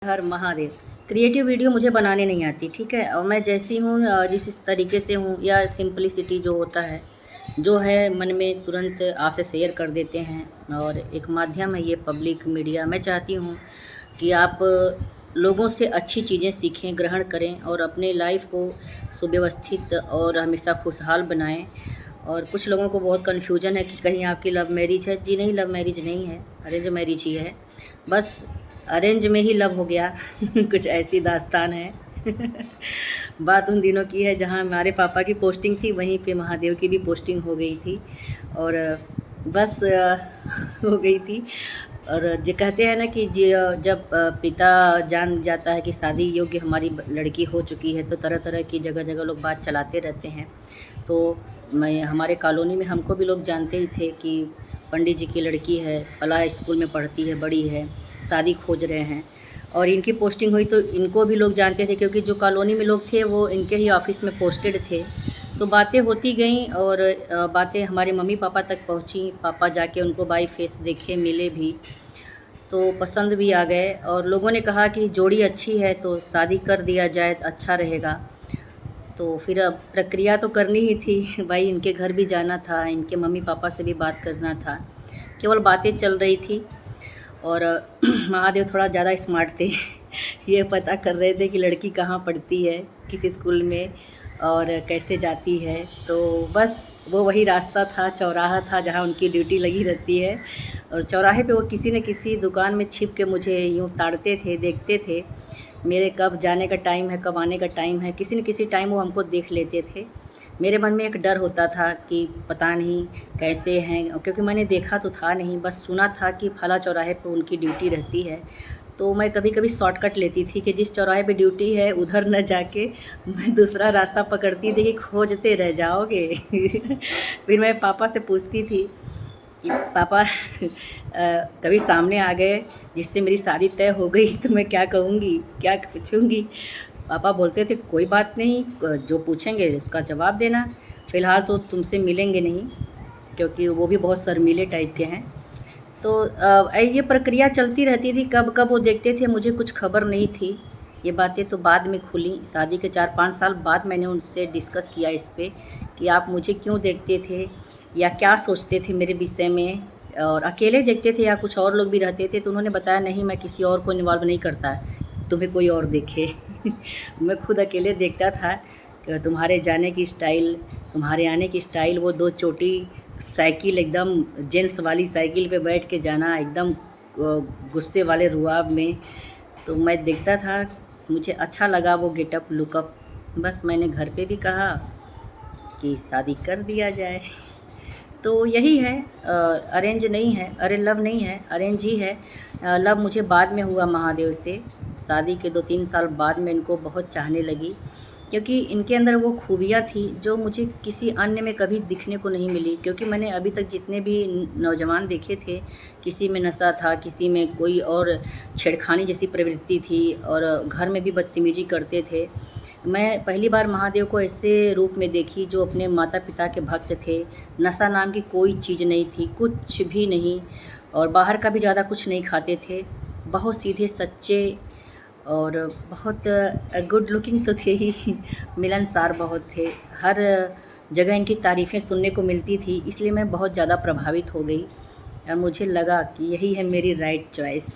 हर Mahadev. Creative video मुझे बनाने नहीं आती, ठीक है। और मैं जैसी हूँ जिस इस तरीके से हूँ, या सिंपलिसिटी जो होता है, जो है मन में, तुरंत आपसे शेयर कर देते हैं। और एक माध्यम है ये पब्लिक मीडिया। मैं चाहती हूँ कि आप लोगों से अच्छी चीज़ें सीखें, ग्रहण करें और अपने लाइफ को सुव्यवस्थित और हमेशा खुशहाल बनाएं। और कुछ लोगों को बहुत कन्फ्यूजन है कि कहीं आपकी लव मैरिज है। जी नहीं, लव मैरिज नहीं है, अरेंज मैरिज ही है। बस अरेंज में ही लव हो गया। कुछ ऐसी दास्तान है। बात उन दिनों की है जहाँ हमारे पापा की पोस्टिंग थी, वहीं पे महादेव की भी पोस्टिंग हो गई थी। और बस हो गई थी। और जो कहते हैं ना कि जब पिता जान जाता है कि शादी योग्य हमारी लड़की हो चुकी है, तो तरह तरह की जगह जगह लोग बात चलाते रहते हैं। तो मैं, हमारे कॉलोनी में हमको भी लोग जानते ही थे कि पंडित जी की लड़की है, फला स्कूल में पढ़ती है, बड़ी है, शादी खोज रहे हैं। और इनकी पोस्टिंग हुई तो इनको भी लोग जानते थे, क्योंकि जो कॉलोनी में लोग थे वो इनके ही ऑफिस में पोस्टेड थे। तो बातें होती गईं और बातें हमारे मम्मी पापा तक पहुंची। पापा जाके उनको बाई फेस देखे, मिले भी, तो पसंद भी आ गए। और लोगों ने कहा कि जोड़ी अच्छी है तो शादी कर दिया जाए तो अच्छा रहेगा। तो फिर अब प्रक्रिया तो करनी ही थी भाई, इनके घर भी जाना था, इनके मम्मी पापा से भी बात करना था। केवल बातें चल रही थी। और महादेव थोड़ा ज़्यादा स्मार्ट थे। ये पता कर रहे थे कि लड़की कहाँ पढ़ती है, किस स्कूल में और कैसे जाती है। तो बस वो वही रास्ता था, चौराहा था जहाँ उनकी ड्यूटी लगी रहती है। और चौराहे पे वो किसी न किसी दुकान में छिप के मुझे यूँ ताड़ते थे, देखते थे मेरे कब जाने का टाइम है, कब आने का टाइम है। किसी न किसी टाइम वो हमको देख लेते थे। मेरे मन में एक डर होता था कि पता नहीं कैसे हैं, क्योंकि मैंने देखा तो था नहीं, बस सुना था कि फला चौराहे पे उनकी ड्यूटी रहती है। तो मैं कभी कभी शॉर्टकट लेती थी कि जिस चौराहे पे ड्यूटी है उधर न जाके मैं दूसरा रास्ता पकड़ती थी कि खोजते रह जाओगे। फिर मैं पापा से पूछती थी कि पापा कभी सामने आ गए जिससे मेरी शादी तय हो गई तो मैं क्या कहूँगी, क्या पूछूँगी। पापा बोलते थे कोई बात नहीं, जो पूछेंगे उसका जवाब देना, फ़िलहाल तो तुमसे मिलेंगे नहीं, क्योंकि वो भी बहुत शर्मीले टाइप के हैं। तो ये प्रक्रिया चलती रहती थी। कब कब वो देखते थे, मुझे कुछ खबर नहीं थी। ये बातें तो बाद में खुली, शादी के 4-5 साल बाद मैंने उनसे डिस्कस किया इस पे कि आप मुझे क्यों देखते थे या क्या सोचते थे मेरे विषय में, और अकेले देखते थे या कुछ और लोग भी रहते थे। तो उन्होंने बताया नहीं, मैं किसी और को इन्वॉल्व नहीं करता, तुम्हें कोई और देखे। मैं खुद अकेले देखता था कि तुम्हारे जाने की स्टाइल, तुम्हारे आने की स्टाइल, वो 2 चोटी साइकिल, एकदम जेंट्स वाली साइकिल पे बैठ के जाना, एकदम गुस्से वाले रुआब में। तो मैं देखता था, मुझे अच्छा लगा वो गेटअप, लुकअप। बस मैंने घर पे भी कहा कि शादी कर दिया जाए। तो यही है, अरेंज नहीं है, अरे लव नहीं है, अरेंज ही है। लव मुझे बाद में हुआ महादेव से। शादी के 2-3 साल बाद में इनको बहुत चाहने लगी, क्योंकि इनके अंदर वो खूबियाँ थी जो मुझे किसी अन्य में कभी दिखने को नहीं मिली। क्योंकि मैंने अभी तक जितने भी नौजवान देखे थे, किसी में नशा था, किसी में कोई और छेड़खानी जैसी प्रवृत्ति थी, और घर में भी बदतमीजी करते थे। मैं पहली बार महादेव को ऐसे रूप में देखी जो अपने माता पिता के भक्त थे। नशा नाम की कोई चीज़ नहीं थी, कुछ भी नहीं, और बाहर का भी ज़्यादा कुछ नहीं खाते थे। बहुत सीधे सच्चे और बहुत गुड लुकिंग तो थे ही, मिलनसार बहुत थे। हर जगह इनकी तारीफ़ें सुनने को मिलती थी, इसलिए मैं बहुत ज़्यादा प्रभावित हो गई और मुझे लगा कि यही है मेरी राइट चॉइस।